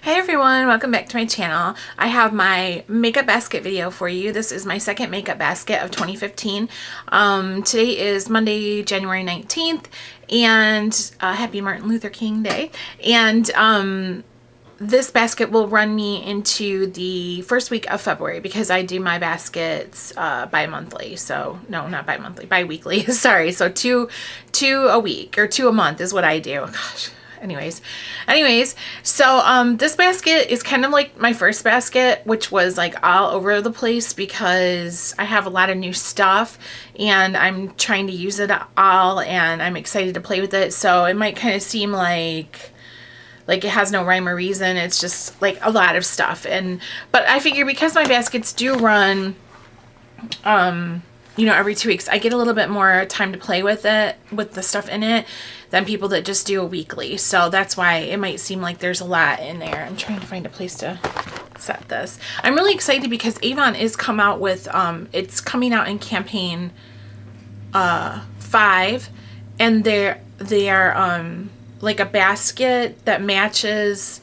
Hey everyone, welcome back to my channel. I have my makeup basket video for you. This is my second makeup basket of 2015. Today is Monday, January 19th, and happy Martin Luther King Day. And this basket will run me into the first week of February because I do my baskets bi-monthly. So no, not bi-monthly, bi-weekly. Sorry. So two a week or two a month is what I do. Gosh. Anyways, so this basket is kind of like my first basket, which was like all over the place because I have a lot of new stuff and I'm trying to use it all and I'm excited to play with it. So it might kind of seem like it has no rhyme or reason. It's just like a lot of stuff. But I figure because my baskets do run you know, every 2 weeks, I get a little bit more time to play with it, with the stuff in it, than people that just do a weekly. So that's why it might seem like there's a lot in there. I'm trying to find a place to set this. I'm really excited because Avon is come out with, it's coming out in campaign 5, and they are like a basket that matches.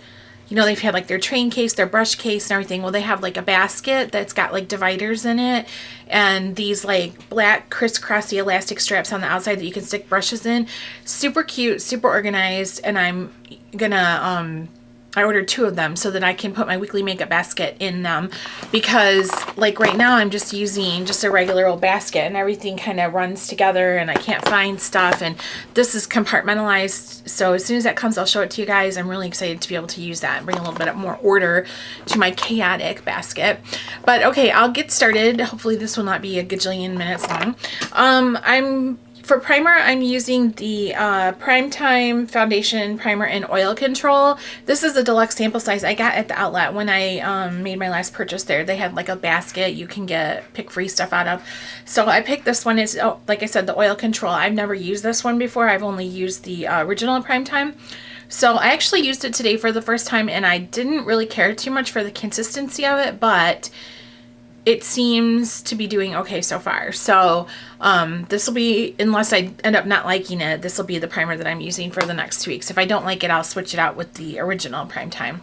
You know, they've had like their train case, their brush case and everything. Well, they have like a basket that's got like dividers in it and these like black crisscrossy elastic straps on the outside that you can stick brushes in. Super cute, super organized, and I'm gonna I ordered 2 of them so that I can put my weekly makeup basket in them, because like right now I'm just using just a regular old basket and everything kind of runs together and I can't find stuff, and this is compartmentalized. So as soon as that comes, I'll show it to you guys. I'm really excited to be able to use that and bring a little bit more order to my chaotic basket. But okay, I'll get started. Hopefully this will not be a gajillion minutes long. For primer, I'm using the Primetime Foundation Primer in Oil Control. This is a deluxe sample size I got at the outlet when I made my last purchase there. They had like a basket you can pick free stuff out of. So I picked this one. It's, like I said, the Oil Control. I've never used this one before. I've only used the original Primetime. So I actually used it today for the first time, and I didn't really care too much for the consistency of it, but it seems to be doing okay so far. So this will be, unless I end up not liking it, this will be the primer that I'm using for the next 2 weeks. If I don't like it, I'll switch it out with the original Primetime.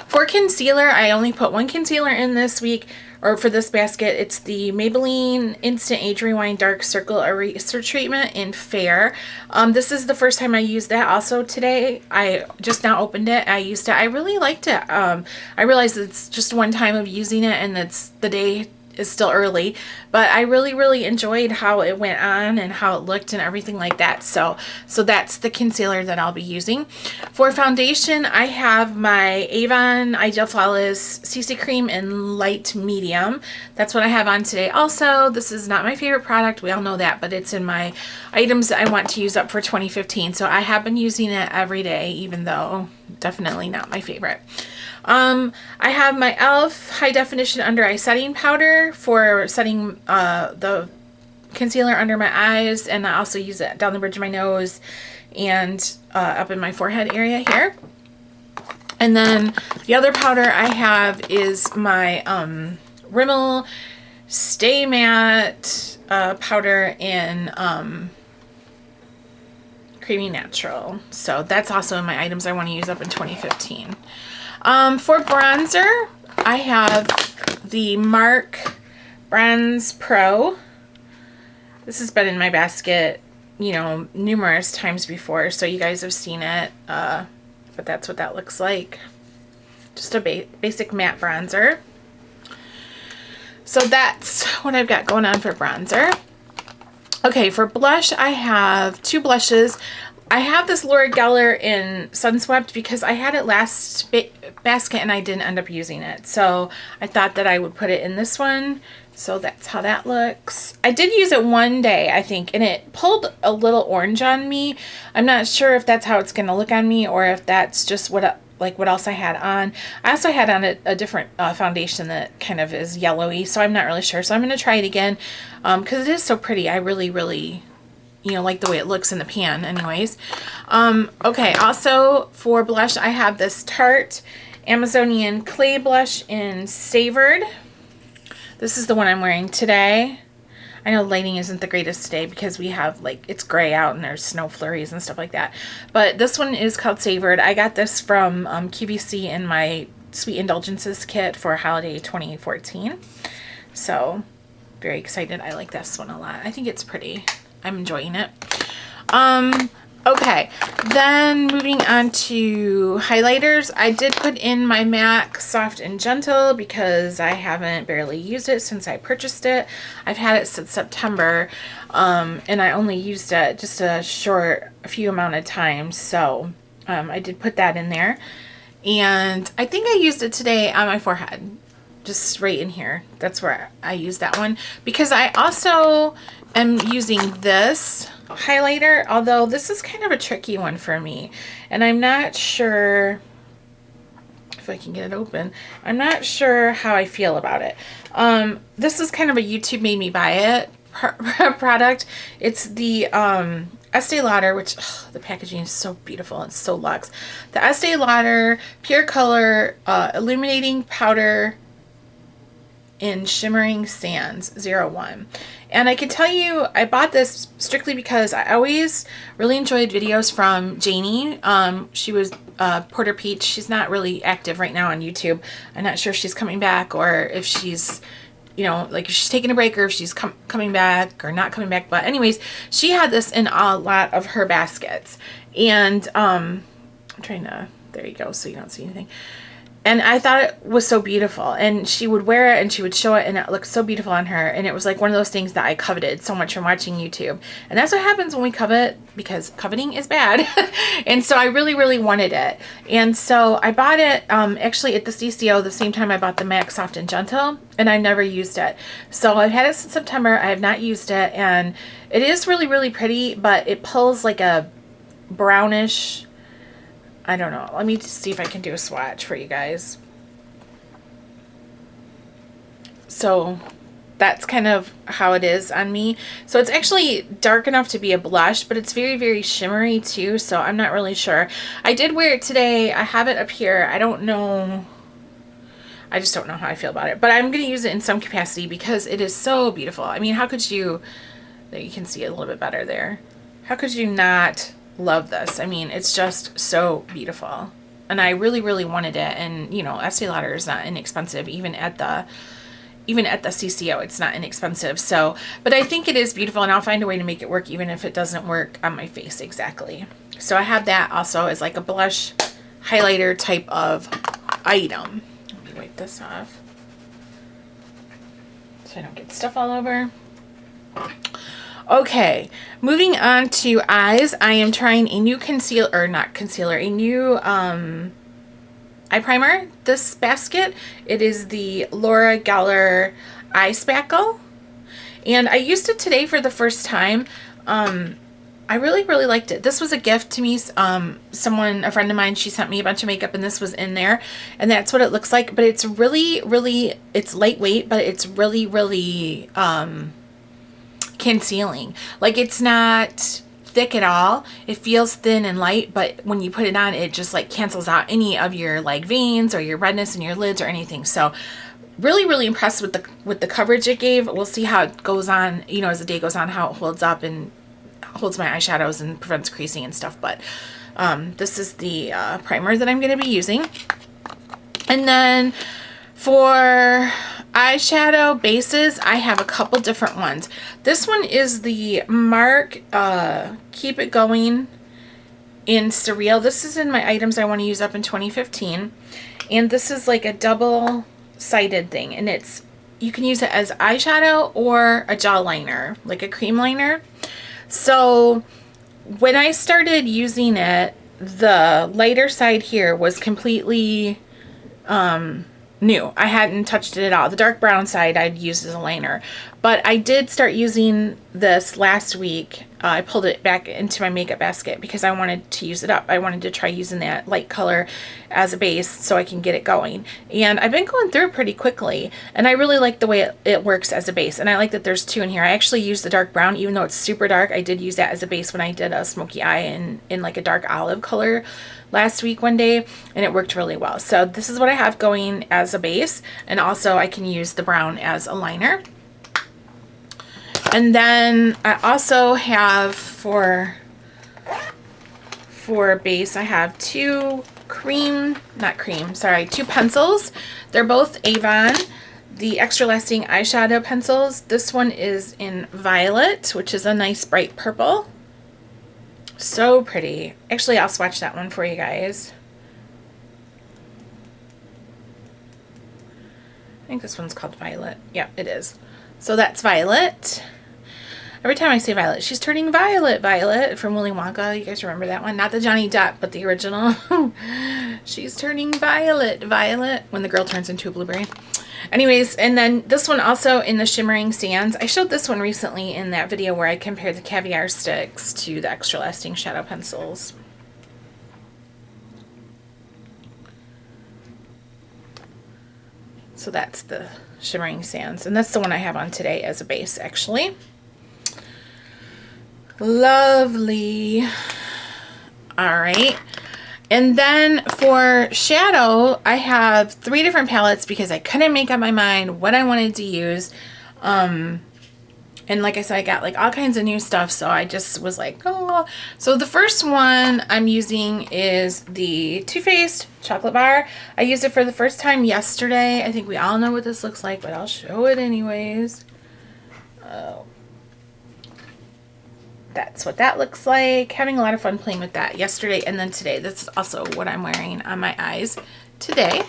For concealer, I only put 1 concealer in this week, or for this basket. It's the Maybelline Instant Age Rewind Dark Circle Eraser Treatment in Fair. This is the first time I used that also today. I just now opened it. I used it. I really liked it. I realized it's just one time of using it and the day is still early, but I really enjoyed how it went on and how it looked and everything like that. So that's the concealer that I'll be using. For foundation, I have my Avon Ideal Flawless CC Cream in light medium. That's what I have on today. Also, this is not my favorite product. We all know that, but it's in my items that I want to use up for 2015. So I have been using it every day, even though definitely not my favorite. I have my e.l.f. High Definition Under Eye Setting Powder for setting the concealer under my eyes, and I also use it down the bridge of my nose and up in my forehead area here. And then the other powder I have is my Rimmel Stay Matte powder in Creamy Natural. So that's also in my items I want to use up in 2015. For bronzer, I have the MAC Bronze Pro. This has been in my basket, you know, numerous times before, so you guys have seen it, but that's what that looks like. Just a basic matte bronzer. So that's what I've got going on for bronzer. Okay, for blush, I have 2 blushes. I have this Laura Geller in Sunswept because I had it last basket and I didn't end up using it. So I thought that I would put it in this one. So that's how that looks. I did use it one day, I think, and it pulled a little orange on me. I'm not sure if that's how it's going to look on me or if that's just what else I had on. I also had on a different foundation that kind of is yellowy, so I'm not really sure. So I'm going to try it again because it is so pretty. I really you know, like the way it looks in the pan anyways. Okay, also for blush, I have this Tarte Amazonian Clay Blush in Savored. This is the one I'm wearing today. I know lighting isn't the greatest today because we have like, it's gray out and there's snow flurries and stuff like that. But this one is called Savored. I got this from QVC in my Sweet Indulgences kit for holiday 2014. So very excited. I like this one a lot. I think it's pretty. I'm enjoying it. Okay, then moving on to highlighters. I did put in my MAC Soft and Gentle because I haven't barely used it since I purchased it. I've had it since September, and I only used it just a few amount of times. So I did put that in there. And I think I used it today on my forehead, just right in here. That's where I used that one, because I also am using this highlighter, although this is kind of a tricky one for me, and I'm not sure if I can get it open. I'm not sure how I feel about it. This is kind of a YouTube made me buy it product. It's the Estee Lauder, which the packaging is so beautiful. It's so luxe. The Estee Lauder Pure Color Illuminating Powder in Shimmering Sands 01. And I can tell you, I bought this strictly because I always really enjoyed videos from Janie. She was Porter Peach. She's not really active right now on YouTube. I'm not sure if she's coming back or if she's, you know, like if she's taking a break or if she's coming back or not coming back. But anyways, she had this in a lot of her baskets. And I'm trying to, there you go, so you don't see anything. And I thought it was so beautiful, and she would wear it and she would show it and it looked so beautiful on her, and it was like one of those things that I coveted so much from watching YouTube. And that's what happens when we covet, because coveting is bad. And so I really, really wanted it. And so I bought it actually at the CCO the same time I bought the MAC Soft and Gentle, and I never used it. So I've had it since September. I have not used it, and it is really, really pretty, but it pulls like a brownish, I don't know. Let me see if I can do a swatch for you guys. So that's kind of how it is on me. So it's actually dark enough to be a blush, but it's very, very shimmery too. So I'm not really sure. I did wear it today. I have it up here. I don't know. I just don't know how I feel about it. But I'm going to use it in some capacity because it is so beautiful. I mean, how could you, there you can see it a little bit better there. How could you not love this? I mean, it's just so beautiful, and I really, really wanted it. And you know, Estee Lauder is not inexpensive, even at the CCO, it's not inexpensive. So, but I think it is beautiful, and I'll find a way to make it work, even if it doesn't work on my face exactly. So I have that also as like a blush highlighter type of item. Let me wipe this off so I don't get stuff all over. Okay, moving on to eyes. I am trying a new a new eye primer this basket. It is the Laura Geller Eye Spackle, and I used it today for the first time. I really, really liked it. This was a gift to me. A friend of mine, she sent me a bunch of makeup, and this was in there, and that's what it looks like. But it's really, really, it's lightweight, but it's really, really concealing. Like, it's not thick at all. It feels thin and light, but when you put it on, it just like cancels out any of your like veins or your redness in your lids or anything. So really, really impressed with the coverage it gave. We'll see how it goes on, you know, as the day goes on, how it holds up and holds my eyeshadows and prevents creasing and stuff. But this is the primer that I'm going to be using. And then for eyeshadow bases, I have a couple different ones. This one is the MARC Keep It Going in Surreal. This is in my items I want to use up in 2015. And this is like a double-sided thing. And it's, you can use it as eyeshadow or a jaw liner, like a cream liner. So when I started using it, the lighter side here was completely new. I hadn't touched it at all. The dark brown side I'd used as a liner, but I did start using this last week. I pulled it back into my makeup basket because I wanted to use it up. I wanted to try using that light color as a base so I can get it going. And I've been going through it pretty quickly, and I really like the way it works as a base. And I like that there's two in here. I actually used the dark brown, even though it's super dark. I did use that as a base when I did a smoky eye in like a dark olive color last week one day, and it worked really well. So this is what I have going as a base, and also I can use the brown as a liner. And then I also have for base, I have two pencils. They're both Avon, the Extra Lasting Eyeshadow pencils. This one is in Violet, which is a nice bright purple. So pretty. Actually, I'll swatch that one for you guys. I think this one's called Violet. Yeah, it is. So that's Violet. Every time I say Violet, she's turning violet. Violet from Willy Wonka. You guys remember that one? Not the Johnny Depp, but the original. She's turning violet. Violet. When the girl turns into a blueberry. Anyways, and then this one also in the Shimmering Sands. I showed this one recently in that video where I compared the Caviar Sticks to the Extra Lasting Shadow Pencils. So that's the Shimmering Sands. And that's the one I have on today as a base, actually. Lovely. All right. And then for shadow, I have 3 different palettes because I couldn't make up my mind what I wanted to use. And like I said, I got like all kinds of new stuff. So I just was like, oh. So the first one I'm using is the Too Faced Chocolate Bar. I used it for the first time yesterday. I think we all know what this looks like, but I'll show it anyways. Oh. That's what that looks like. Having a lot of fun playing with that yesterday and then today. This is also what I'm wearing on my eyes today.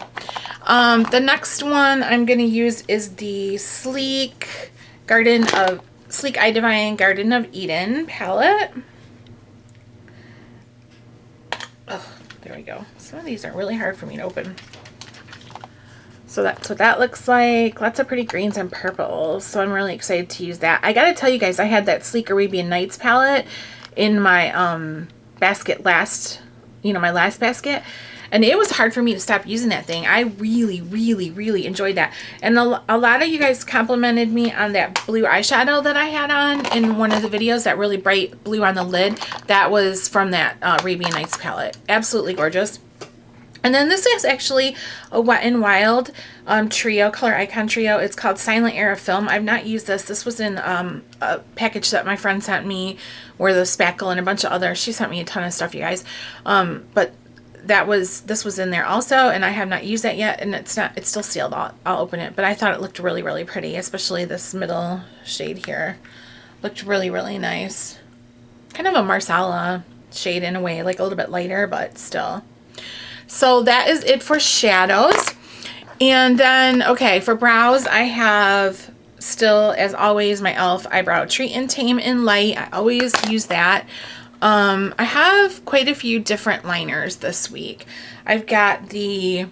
The next one I'm going to use is the Sleek Eye Divine Garden of Eden palette. Oh, there we go. Some of these are really hard for me to open. So that's what that looks like. Lots of pretty greens and purples. So I'm really excited to use that. I gotta tell you guys, I had that Sleek Arabian Nights palette in my basket my last basket. And it was hard for me to stop using that thing. I really, really, really enjoyed that. And a lot of you guys complimented me on that blue eyeshadow that I had on in one of the videos, that really bright blue on the lid. That was from that Arabian Nights palette. Absolutely gorgeous. And then this is actually a Wet n Wild trio, color icon trio. It's called Silent Era Film. I've not used this. This was in a package that my friend sent me, where the spackle and a bunch of others. She sent me a ton of stuff, you guys. But this was in there also, and I have not used that yet, and it's still sealed. I'll open it, but I thought it looked really, really pretty, especially this middle shade here. Looked really, really nice. Kind of a Marsala shade in a way, like a little bit lighter, but still. So that is it for shadows. And then, okay, for brows, I have still, as always, my e.l.f. Eyebrow Treat and Tame in Light. I always use that. I have quite a few different liners this week. I've got just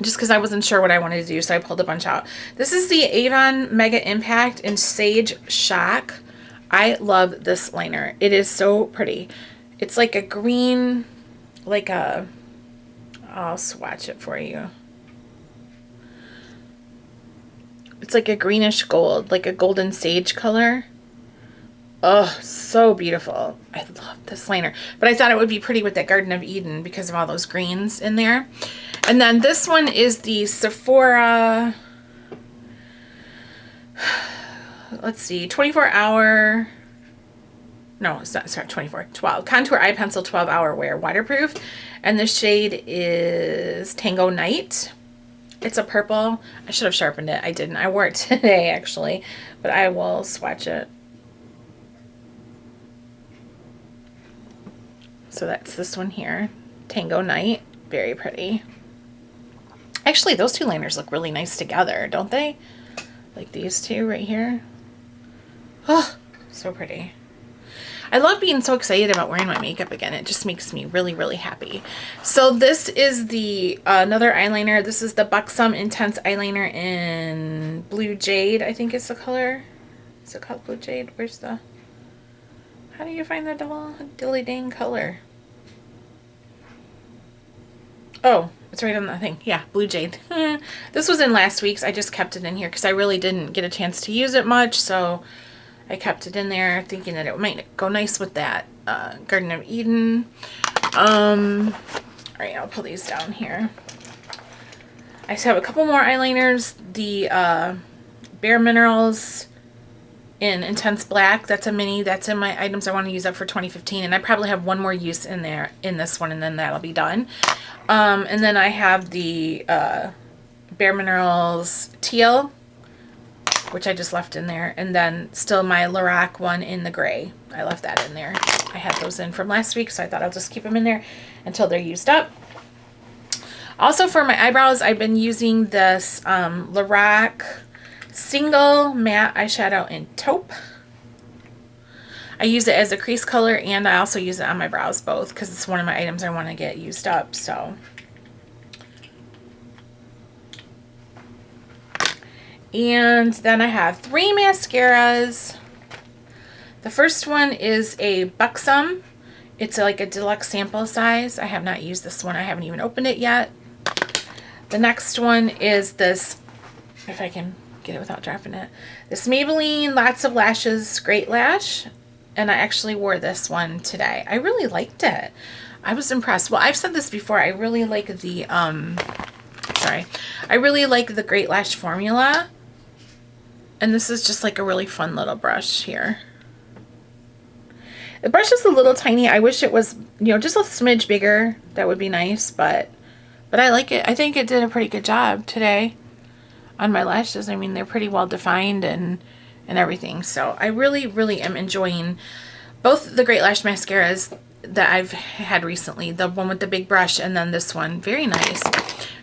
because I wasn't sure what I wanted to do, so I pulled a bunch out. This is the Avon Mega Impact in Sage Shock. I love this liner. It is so pretty. It's like a green, I'll swatch it for you. It's like a greenish gold, like a golden sage color. Oh, so beautiful. I love this liner. But I thought it would be pretty with that Garden of Eden because of all those greens in there. And then this one is the Sephora, let's see, 24-hour, no, it's not, sorry, 12 Contour Eye Pencil 12-hour wear waterproof. And the shade is Tango Night. It's a purple. I should have sharpened it. I didn't. I wore it today, actually. But I will swatch it. So that's this one here. Tango Night. Very pretty. Actually, those two liners look really nice together, don't they? Like these two right here. Oh, so pretty. I love being so excited about wearing my makeup again. It just makes me really, really happy. So this is the another eyeliner. This is the Buxom Intense Eyeliner in Blue Jade, I think is the color. Is it called Blue Jade? Where's the... How do you find the dilly dang color? Oh, it's right on that thing. Yeah, Blue Jade. This was in last week's. I just kept it in here because I really didn't get a chance to use it much, so I kept it in there thinking that it might go nice with that Garden of Eden. All right, I'll pull these down here. I still have a couple more eyeliners. The Bare Minerals in Intense Black. That's a mini. That's in my items I want to use up for 2015. And I probably have one more use in there in this one, and then that'll be done. And then I have the Bare Minerals Teal, which I just left in there. And then still my Lorac one in the gray. I left that in there. I had those in from last week, so I thought I'll just keep them in there until they're used up. Also for my eyebrows, I've been using this Lorac Single Matte Eyeshadow in Taupe. I use it as a crease color, and I also use it on my brows both because it's one of my items I want to get used up. So, and then I have 3 mascaras. The first one is a Buxom. It's like a deluxe sample size. I have not used this one. I haven't even opened it yet. The next one is this, if I can get it without dropping it, this Maybelline Lots of Lashes Great Lash. And I actually wore this one today. I really liked it. I was impressed. Well, I've said this before. I really like the, I really like the Great Lash formula. And this is just like a really fun little brush here. The brush is a little tiny. I wish it was, you know, just a smidge bigger. That would be nice, but I like it. I think it did a pretty good job today on my lashes. I mean, they're pretty well defined and everything. So I really, really am enjoying both the Great Lash mascaras that I've had recently. The one with the big brush and then this one. Very nice.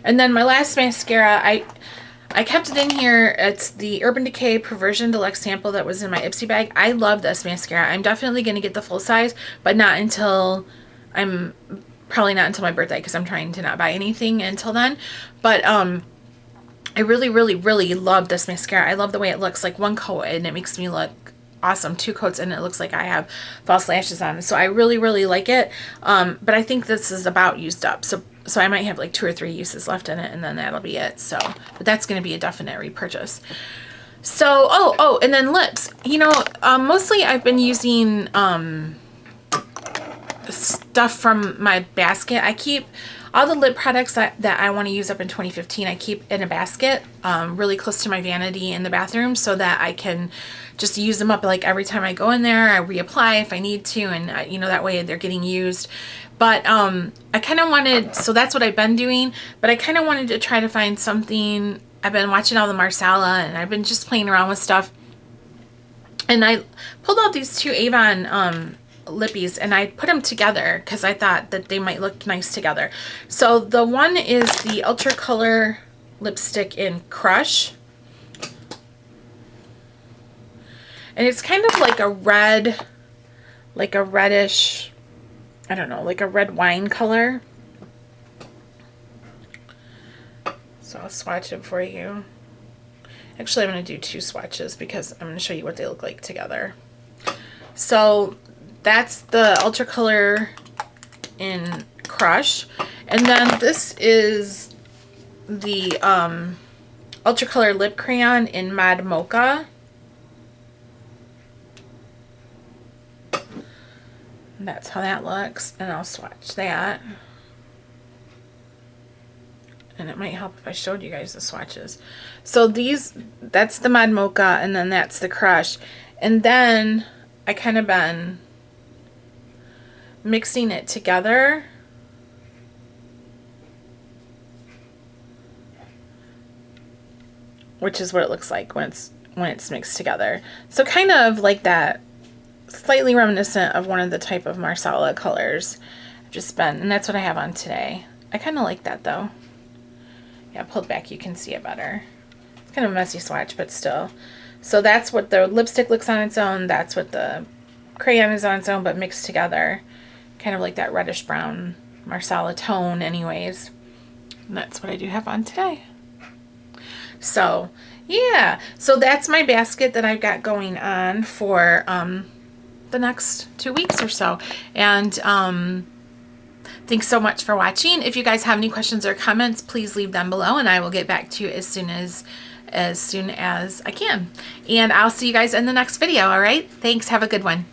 And then my last mascara, I kept it in here. It's the Urban Decay Perversion Deluxe Sample that was in my Ipsy bag. I love this mascara. I'm definitely going to get the full size, but not until probably not until my birthday because I'm trying to not buy anything until then. But I really, really, really love this mascara. I love the way it looks, like one coat and it makes me look awesome. 2 coats and it looks like I have false lashes on. So I really, really like it. But I think this is about used up. So I might have like 2 or 3 uses left in it and then that'll be it. So, but that's going to be a definite repurchase. So, oh, and then lips. You know, mostly I've been using stuff from my basket. I keep all the lip products that I want to use up in 2015, I keep in a basket really close to my vanity in the bathroom so that I can just use them up like every time I go in there. I reapply if I need to, and you know, that way they're getting used. But I kind of wanted, so that's what I've been doing, but I kind of wanted to try to find something. I've been watching all the Marsala and I've been just playing around with stuff. And I pulled out these 2 Avon lippies and I put them together because I thought that they might look nice together. So the one is the Ultra Color lipstick in Crush. And it's kind of like a red, like a reddish, I don't know, like a red wine color. So I'll swatch it for you. Actually, I'm going to do 2 swatches because I'm going to show you what they look like together. So that's the Ultra Color in Crush. And then this is the Ultra Color Lip Crayon in Mod Mocha. And that's how that looks. And I'll swatch that. And it might help if I showed you guys the swatches. So these, that's the Mod Mocha, and then that's the Crush. And then I kind of been mixing it together. Which is what it looks like when it's mixed together. So kind of like that, slightly reminiscent of one of the type of Marsala colors I've just been, and that's what I have on today. I kind of like that though. Yeah, pulled back you can see it better. It's kind of a messy swatch, but still. So that's what the lipstick looks on its own. That's what the crayon is on its own, but mixed together. Kind of like that reddish brown Marsala tone anyways. And that's what I do have on today. So, yeah. So that's my basket that I've got going on for the next 2 weeks or so. And thanks so much for watching. If you guys have any questions or comments, please leave them below and I will get back to you as soon as I can. And I'll see you guys in the next video, all right? Thanks. Have a good one.